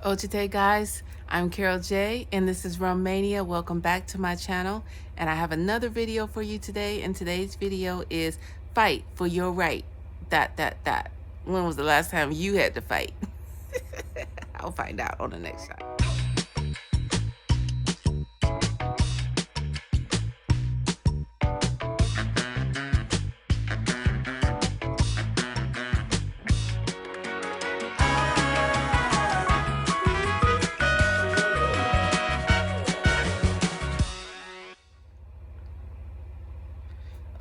Ojite guys, I'm Carol J and this is Romania. Welcome back to my channel, and I have another video for you today, and today's video is fight for your right. When was the last time you had to fight? I'll find out on the next shot.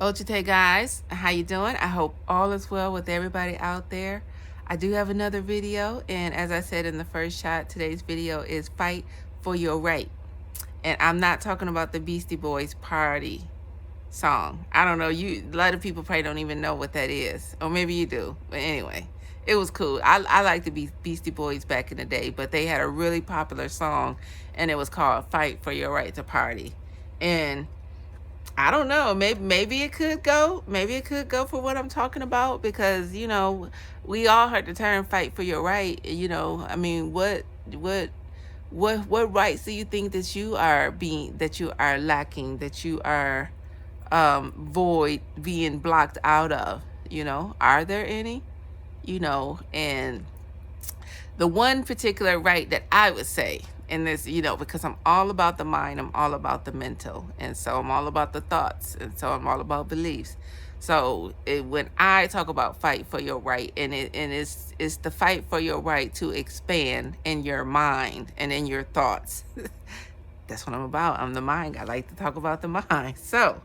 Ojite guys, how you doing? I hope all is well with everybody out there. I do have another video, and as I said in the first shot, today's video is fight for your right. And I'm not talking about the Beastie Boys party song. I don't know, a lot of people probably don't even know what that is, or maybe you do, but anyway, it was cool. I liked the Beastie Boys back in the day, but they had a really popular song, and it was called Fight for Your Right to Party. And I don't know, maybe it could go, for what I'm talking about, because we all heard the term fight for your right. I mean, what rights do you think that you are lacking, that you are void, being blocked out of? Are there any? And the one particular right that I would say in this, because I'm all about the mind, I'm all about the mental, and so I'm all about the thoughts, and so I'm all about beliefs. So when I talk about fight for your right, it's the fight for your right to expand in your mind and in your thoughts. That's what I'm about. I'm the mind. I like to talk about the mind. So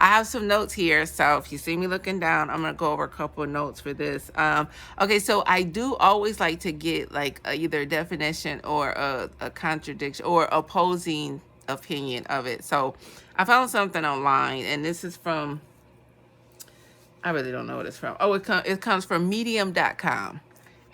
I have some notes here. So if you see me looking down, I'm going to go over a couple of notes for this. Okay, so I do always like to get like either a definition or a contradiction or opposing opinion of it. So I found something online, and this is from, I really don't know what it's from. Oh, it comes from medium.com.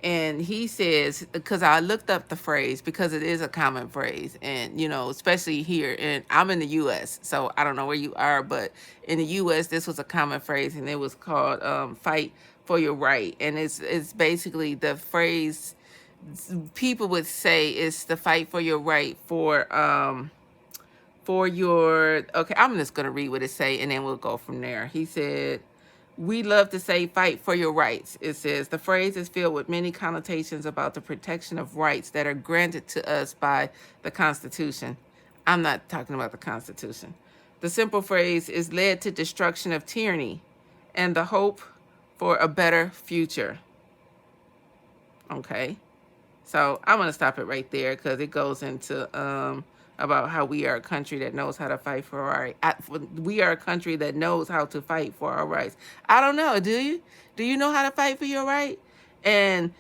And he says, because I looked up the phrase, because it is a common phrase, and especially here, and I'm in the U.S., so I don't know where you are, but in the U.S. this was a common phrase, and it was called "fight for your right," and it's basically the phrase people would say is the fight for your right for your. Okay, I'm just gonna read what it say, and then we'll go from there. He said, we love to say fight for your rights. It says the phrase is filled with many connotations about the protection of rights that are granted to us by the Constitution. I'm not talking about the Constitution. The simple phrase is led to destruction of tyranny and the hope for a better future. Okay. So I'm going to stop it right there, because it goes into about how we are a country that knows how to fight for our rights. We are a country that knows how to fight for our rights. I don't know. Do you? Do you know how to fight for your right? And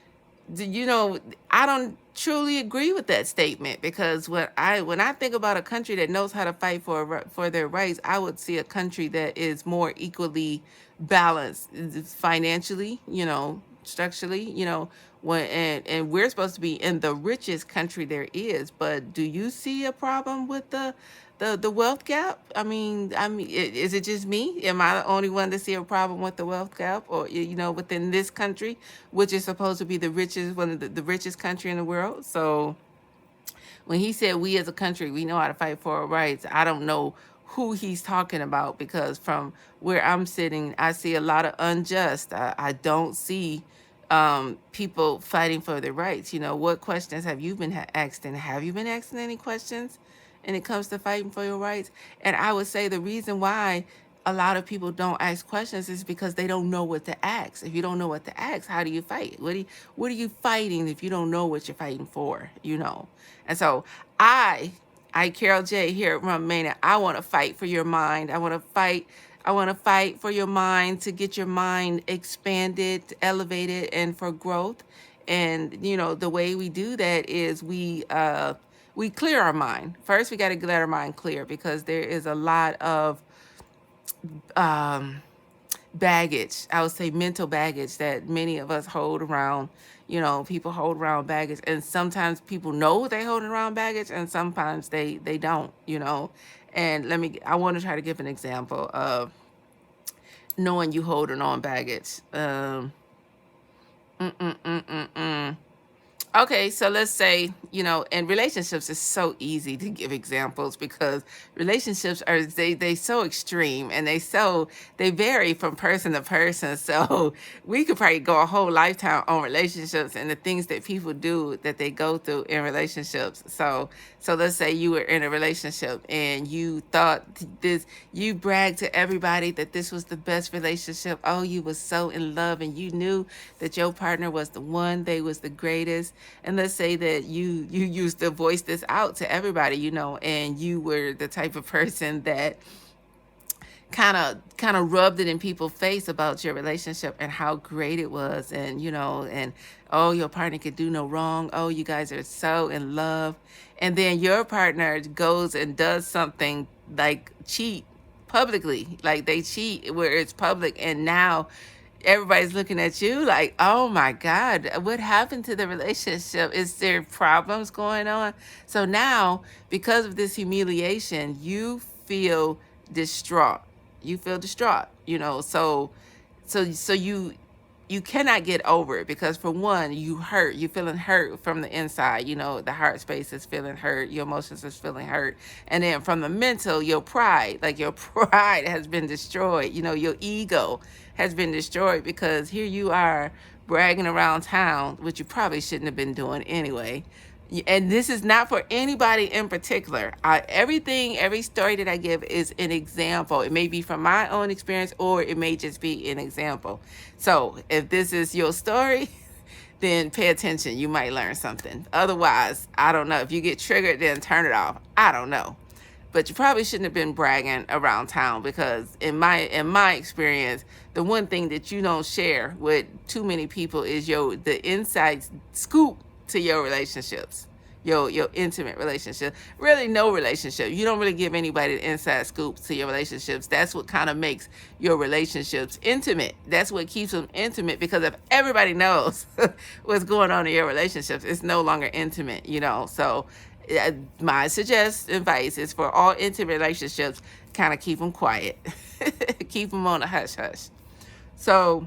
I don't truly agree with that statement, because when I think about a country that knows how to fight for their rights, I would see a country that is more equally balanced financially, structurally, and we're supposed to be in the richest country there is. But do you see a problem with the wealth gap? Is it just me? Am I the only one to see a problem with the wealth gap, or within this country, which is supposed to be one of the richest country in the world? So when he said we as a country, we know how to fight for our rights, I don't know who he's talking about, because from where I'm sitting, I see a lot of unjust. I don't see people fighting for their rights. What questions have you been asked, and have you been asking any questions when it comes to fighting for your rights? And I would say the reason why a lot of people don't ask questions is because they don't know what to ask. If you don't know what to ask, how do you fight? What are you fighting if you don't know what you're fighting for? And so I, Carol J here at Romania, I want to fight for your mind. I want to fight for your mind, to get your mind expanded, elevated, and for growth. And the way we do that is we clear our mind. First, we got to let our mind clear, because there is a lot of baggage, I would say mental baggage, that many of us hold around. People hold around baggage, and sometimes people know they holding around baggage, and sometimes they don't. And I want to try to give an example of knowing you holding on baggage. Okay, so let's say, in relationships, it's so easy to give examples because relationships are they so extreme and they vary from person to person. So we could probably go a whole lifetime on relationships and the things that people do that they go through in relationships. So let's say you were in a relationship and you thought this, you bragged to everybody that this was the best relationship. Oh, you was so in love and you knew that your partner was the one, they was the greatest. And let's say that you used to voice this out to everybody, and you were the type of person that kind of rubbed it in people's face about your relationship and how great it was, and oh, your partner could do no wrong, oh, you guys are so in love. And then your partner goes and does something like cheat publicly, like they cheat where it's public, and now everybody's looking at you like, oh my God, what happened to the relationship? Is there problems going on? So now, because of this humiliation, you feel distraught. You feel distraught, so you cannot get over it because, for one, you feeling hurt from the inside, the heart space is feeling hurt, your emotions is feeling hurt. And then from the mental, your pride, like your pride has been destroyed, your ego has been destroyed, because here you are bragging around town, which you probably shouldn't have been doing anyway. And this is not for anybody in particular. Every story that I give is an example. It may be from my own experience, or it may just be an example. So if this is your story, then pay attention. You might learn something. Otherwise, I don't know. If you get triggered, then turn it off. I don't know. But you probably shouldn't have been bragging around town, because in my experience, the one thing that you don't share with too many people is the inside scoop to your relationships, your intimate relationship. Really, no relationship. You don't really give anybody the inside scoop to your relationships. That's what kind of makes your relationships intimate. That's what keeps them intimate, because if everybody knows what's going on in your relationships, it's no longer intimate, So my advice is for all intimate relationships, kind of keep them quiet. Keep them on a hush hush. So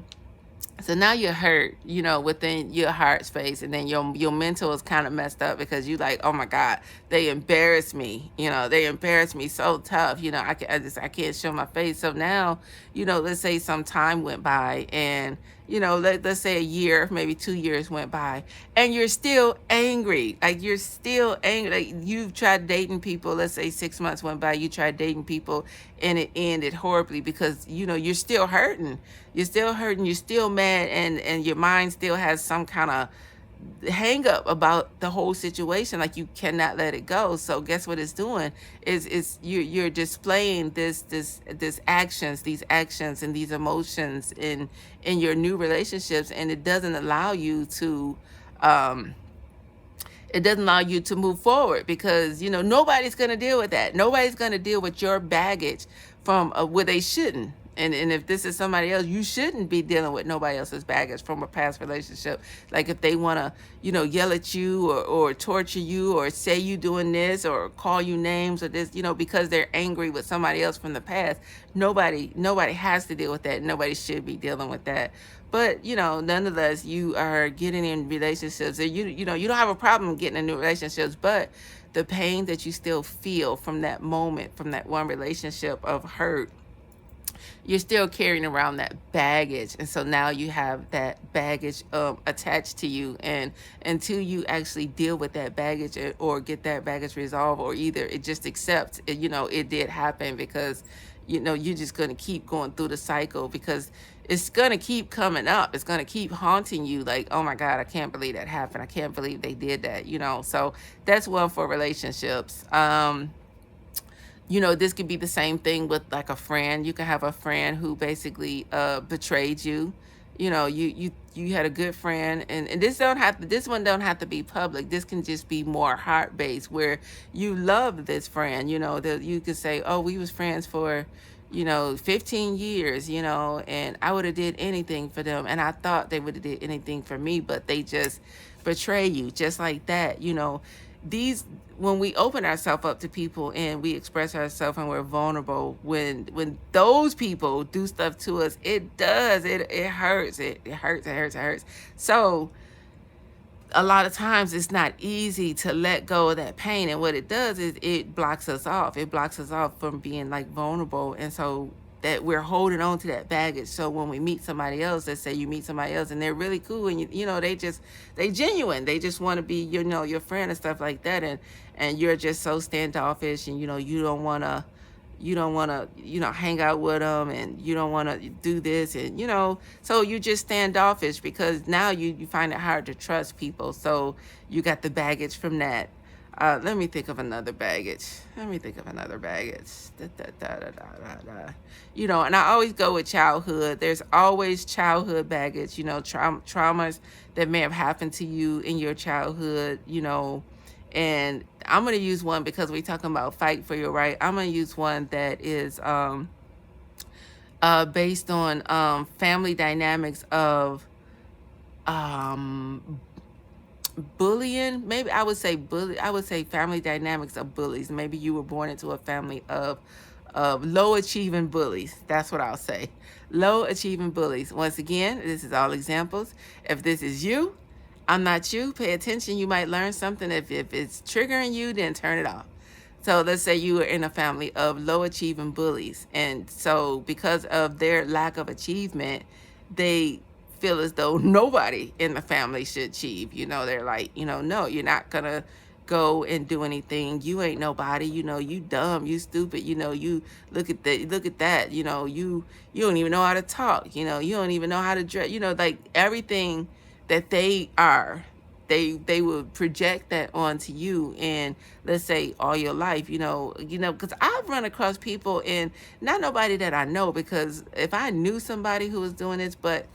now you're hurt, within your heart space, and then your mental is kind of messed up because you like, oh my God, they embarrassed me. They embarrassed me so tough. I can't show my face. So now, let's say some time went by, and let's say a year, maybe 2 years went by, and you're still angry. Like, you're still angry. Like, you've tried dating people. Let's say 6 months went by. You tried dating people, and it ended horribly because you're still hurting. You're still hurting. You're still mad, and your mind still has some kind of hang up about the whole situation. Like, you cannot let it go. So guess what it's doing is you're displaying these actions and these emotions in your new relationships, and it doesn't allow you to move forward, because nobody's going to deal with that. Nobody's going to deal with your baggage from where they shouldn't. And if this is somebody else, you shouldn't be dealing with nobody else's baggage from a past relationship. Like, if they want to, yell at you, or torture you, or say you doing this, or call you names, or this, because they're angry with somebody else from the past, nobody has to deal with that. Nobody should be dealing with that. But, nonetheless, you are getting in relationships, and you don't have a problem getting in new relationships, but the pain that you still feel from that moment, from that one relationship of hurt, you're still carrying around that baggage. And so now you have that baggage attached to you, and until you actually deal with that baggage, or get that baggage resolved, or either it just accepts it, it did happen, because you're just going to keep going through the cycle, because it's going to keep coming up. It's going to keep haunting you, like, oh my God, I can't believe that happened. I can't believe they did that, So that's one for relationships. This could be the same thing with, like, a friend. You can have a friend who basically betrayed you. You had a good friend, and this one don't have to be public. This can just be more heart based, where you love this friend. That you could say, oh, we was friends for 15 years, and I would have did anything for them, and I thought they would have did anything for me, but they just betray you just like that. When we open ourselves up to people and we express ourselves and we're vulnerable, when those people do stuff to us, it hurts. It hurts. So a lot of times it's not easy to let go of that pain. And what it does is it blocks us off. It blocks us off from being like vulnerable. And so that we're holding on to that baggage. So when we meet somebody else, let's say you meet somebody else and they're really cool and you know, they genuine. They just want to be, you know, your friend and stuff like that. And you're just so standoffish and, you know, you don't want to you know, hang out with them, and you don't want to do this, and you know, so you just standoffish because now you find it hard to trust people. So you got the baggage from that. Let me think of another baggage. Da, da, da, da, da, da, da. You know, and I always go with childhood. There's always childhood baggage, you know, traumas that may have happened to you in your childhood, you know. And I'm going to use one because we're talking about fight for your right. I'm going to use one that is based on family dynamics of um, bullying. Maybe I would say family dynamics of bullies. Maybe you were born into a family of low achieving bullies. That's what I'll say. Low achieving bullies. Once again, this is all examples. If this is you, I'm not you, pay attention. You might learn something. If it's triggering you, then turn it off. So let's say you are in a family of low achieving bullies. And so because of their lack of achievement, they feel as though nobody in the family should achieve. You know, they're like, you know, no, you're not going to go and do anything. You ain't nobody. You know, you dumb, you stupid. You know, you look at that. You know, you don't even know how to talk. You know, you don't even know how to dress. You know, like everything that they are, they would project that onto you. And let's say all your life, you know, because I've run across people, and not nobody that I know, because if I knew somebody who was doing this, but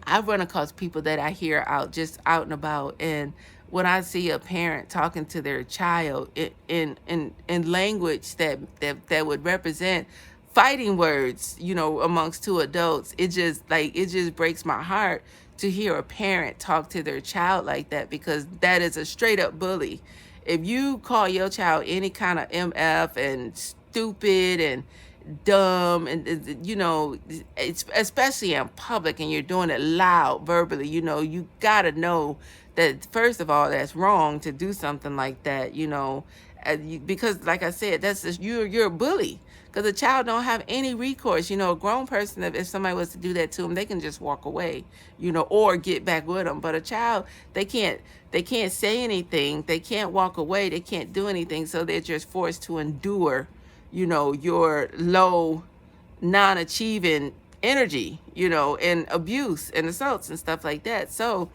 I've run across people that I hear out and about. And when I see a parent talking to their child in language that would represent fighting words, you know, amongst two adults, it just breaks my heart to hear a parent talk to their child like that, because that is a straight up bully. If you call your child any kind of MF and stupid and dumb, and you know, it's especially in public, and you're doing it loud verbally, you know, you gotta know that first of all, that's wrong to do something like that, you know, because like I said, that's just, you're a bully, because a child don't have any recourse. You know, a grown person, if somebody was to do that to them, they can just walk away, you know, or get back with them. But a child, they can't say anything, they can't walk away, they can't do anything, so they're just forced to endure, you know, your low, non-achieving energy, you know, and abuse and assaults and stuff like that. So,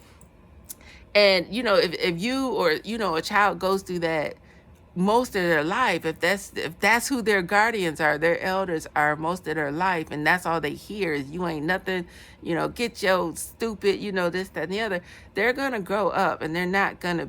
and you know, if you, or you know, a child goes through that most of their life, if that's who their guardians are, their elders are most of their life, and that's all they hear is you ain't nothing, you know, get your stupid, you know, this, that, and the other, they're gonna grow up and they're not gonna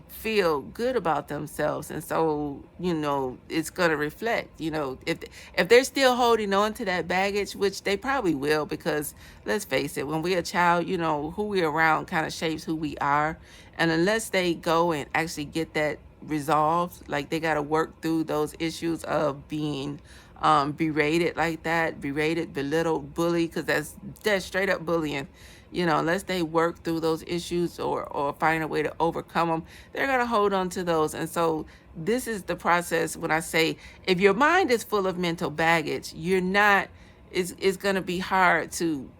feel good about themselves. And so, you know, it's gonna reflect, you know, if they're still holding on to that baggage, which they probably will, because let's face it, when we're a child, you know, who we're around kind of shapes who we are. And unless they go and actually get that resolved, like they got to work through those issues of being berated like that, berated, belittled, bullied, because that's straight up bullying. You know, unless they work through those issues or find a way to overcome them, they're going to hold on to those. And so this is the process. When I say, if your mind is full of mental baggage, you're not, it's going to be hard to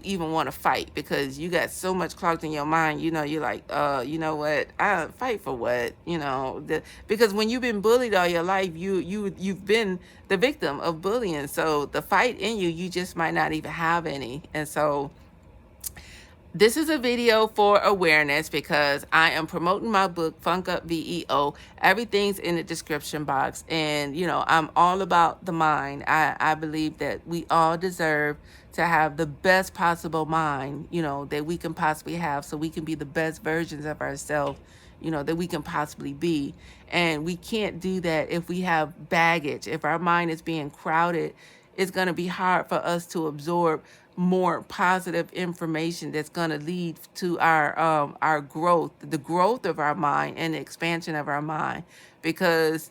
even want to fight, because you got so much clogged in your mind. You know, you're like, you know what, I fight for what, you know, because when you've been bullied all your life, you've been the victim of bullying. So the fight in you just might not even have any. And so this is a video for awareness, because I am promoting my book, Funk Up VEO. Everything's in the description box. And, you know, I'm all about the mind. I believe that we all deserve to have the best possible mind, you know, that we can possibly have, so we can be the best versions of ourselves, you know, that we can possibly be. And we can't do that if we have baggage. If our mind is being crowded, it's going to be hard for us to absorb more positive information that's going to lead to our growth, the growth of our mind and the expansion of our mind. Because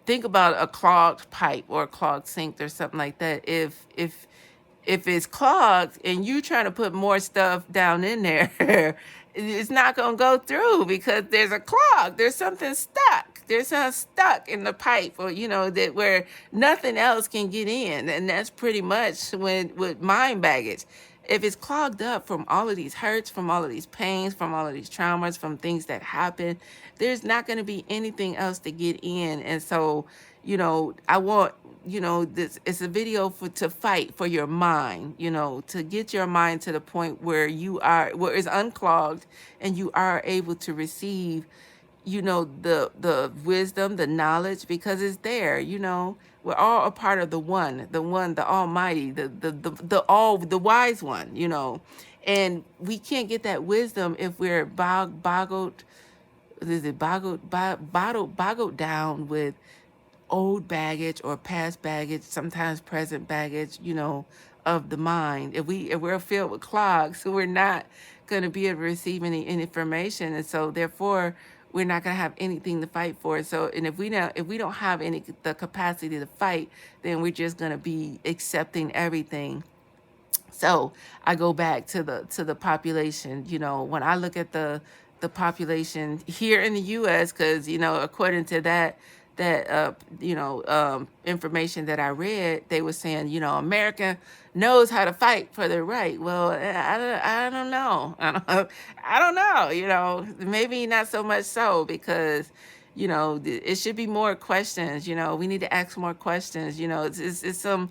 think about a clogged pipe or a clogged sink or something like that. If If it's clogged and you trying to put more stuff down in there, it's not going to go through because there's a clog. There's something stuck. There's something stuck in the pipe, or that where nothing else can get in. And that's pretty much when with mind baggage. If it's clogged up from all of these hurts, from all of these pains, from all of these traumas, from things that happen, there's not going to be anything else to get in. And so, I want, this, it's a video to fight for your mind, to get your mind to the point where where it's unclogged and you are able to receive, the wisdom, the knowledge, because it's there. We're all a part of the one, the almighty, the wise one, and we can't get that wisdom if we're boggled, is it boggled down with old baggage or past baggage, sometimes present baggage, of the mind. If we're filled with clogs, so we're not going to be able to receive any information, and so therefore we're not going to have anything to fight for. So, and if we don't have the capacity to fight, then we're just going to be accepting everything. So I go back to the population. When I look at the population here in the U.S., because according to that information that I read, they were saying America knows how to fight for their right. Well, I don't know. I don't know. Maybe not so much so, because it should be more questions. We need to ask more questions. It's some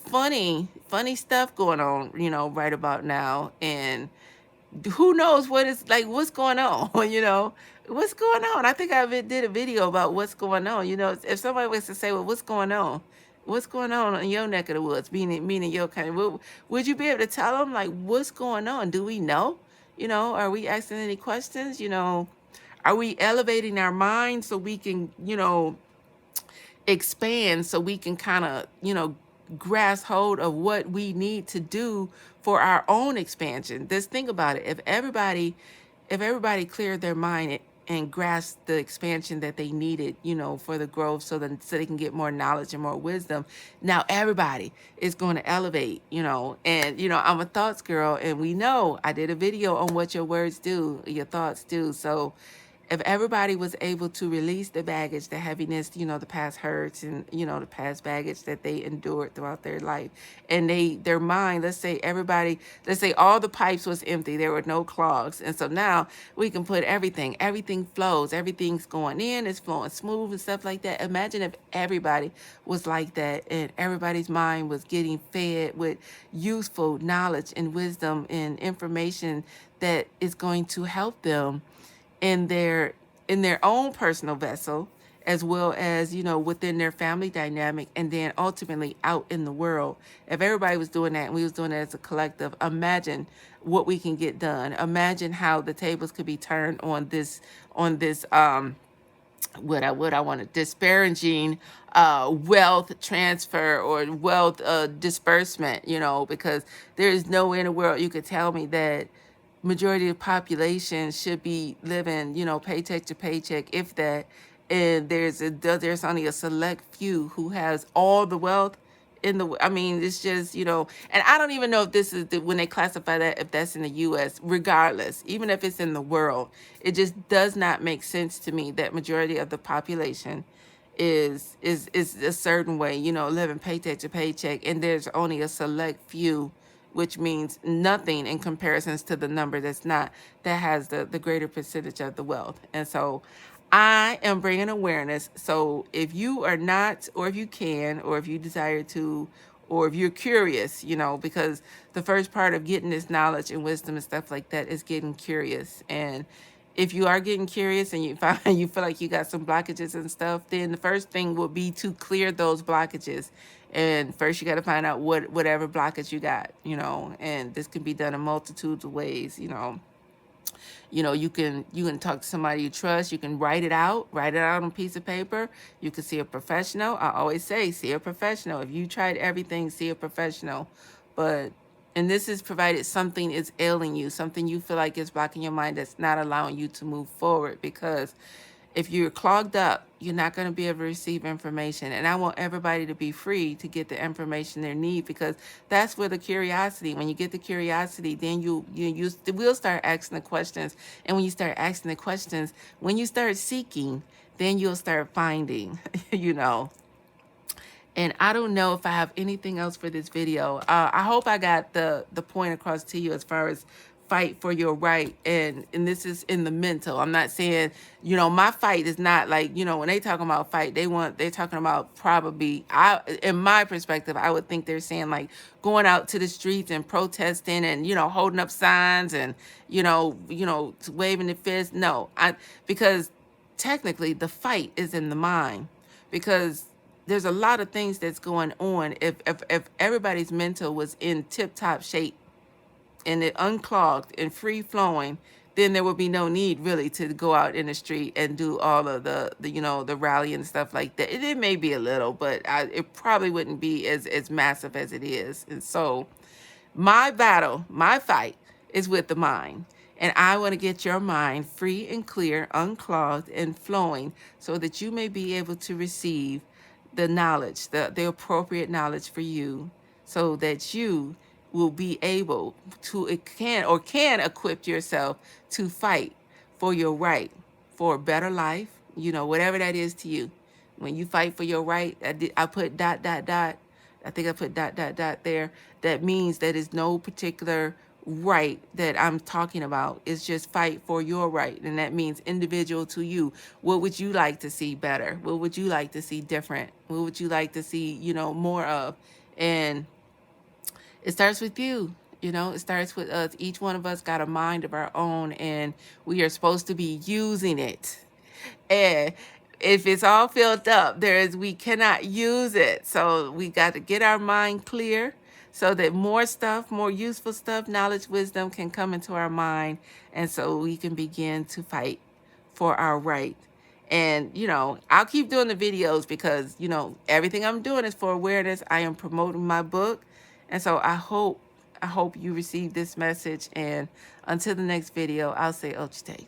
funny stuff going on, right about now. And who knows what's going on, what's going on. I think did a video about what's going on. If somebody was to say, well, what's going on in your neck of the woods, meaning your country, would you be able to tell them, like, what's going on? Do we know? Are we asking any questions? Are we elevating our minds so we can expand, so we can kind of grasp hold of what we need to do for our own expansion? Just think about it. If everybody cleared their mind and grasped the expansion that they needed, for the growth, so they can get more knowledge and more wisdom, now everybody is going to elevate, and I'm a thoughts girl, and we know I did a video on what your words do, your thoughts do. So if everybody was able to release the baggage, the heaviness, the past hurts, and the past baggage that they endured throughout their life, and their mind, let's say all the pipes was empty, there were no clogs, and so now we can put everything flows, everything's going in, it's flowing smooth and stuff like that. Imagine if everybody was like that, and everybody's mind was getting fed with useful knowledge and wisdom and information that is going to help them in their own personal vessel, as well as within their family dynamic, and then ultimately out in the world. If everybody was doing that and we was doing it as a collective, imagine what we can get done. Imagine how the tables could be turned on this what I want to disparaging wealth transfer or wealth disbursement, because there is no way in the world you could tell me that majority of the population should be living, paycheck to paycheck, if that, and there's only a select few who has all the wealth I mean, it's just, and I don't even know if this is when they classify that, if that's in the U.S. Regardless, even if it's in the world, it just does not make sense to me that majority of the population is a certain way, living paycheck to paycheck, and there's only a select few, which means nothing in comparisons to the number that has the greater percentage of the wealth. And so I am bringing awareness. So if you are not, or if you can, or if you desire to, or if you're curious, because the first part of getting this knowledge and wisdom and stuff like that is getting curious. And if you are getting curious and you feel like you got some blockages and stuff, then the first thing will be to clear those blockages. And first you got to find out whatever blockage you got, and this can be done in multitudes of ways. You can talk to somebody you trust. You can write it out on a piece of paper. You can see a professional. I always say, see a professional. If you tried everything, see a professional. And this is provided something is ailing you, something you feel like is blocking your mind, that's not allowing you to move forward. Because if you're clogged up you're not going to be able to receive information. And I want everybody to be free to get the information they need, because that's where the curiosity, when you get the curiosity, then you will start asking the questions. And when you start asking the questions, when you start seeking, then you'll start finding, you know. And I don't know if I have anything else for this video. I hope I got the point across to you as far as fight for your right. And this is in the mental. I'm not saying, you know, my fight is not like, you know, when they talking about fight, they're talking about probably, in my perspective, I would think they're saying like going out to the streets and protesting and, you know, holding up signs and, you know, waving the fist. No, because technically the fight is in the mind, because there's a lot of things that's going on. If everybody's mental was in tip-top shape and it unclogged and free flowing, then there would be no need really to go out in the street and do all of the you know, the rally and stuff like that. It may be a little, but it probably wouldn't be as massive as it is. And so my battle, my fight is with the mind. And I want to get your mind free and clear, unclogged and flowing, so that you may be able to receive the knowledge, the appropriate knowledge for you, so that you will be able to, can equip yourself to fight for your right, for a better life, you know, whatever that is to you. When you fight for your right, I put dot, dot, dot. I think I put dot, dot, dot there. That means that is no particular right that I'm talking about. It's just fight for your right. And that means individual to you. What would you like to see better? What would you like to see different? What would you like to see, you know, more of? And it starts with you. You know, it starts with us. Each one of us got a mind of our own, and we are supposed to be using it. And if it's all filled up, we cannot use it. So we got to get our mind clear so that more stuff, more useful stuff, knowledge, wisdom can come into our mind. And so we can begin to fight for our right. And, you know, I'll keep doing the videos because, you know, everything I'm doing is for awareness. I am promoting my book. And so I hope you receive this message. And until the next video, I'll say Ochite.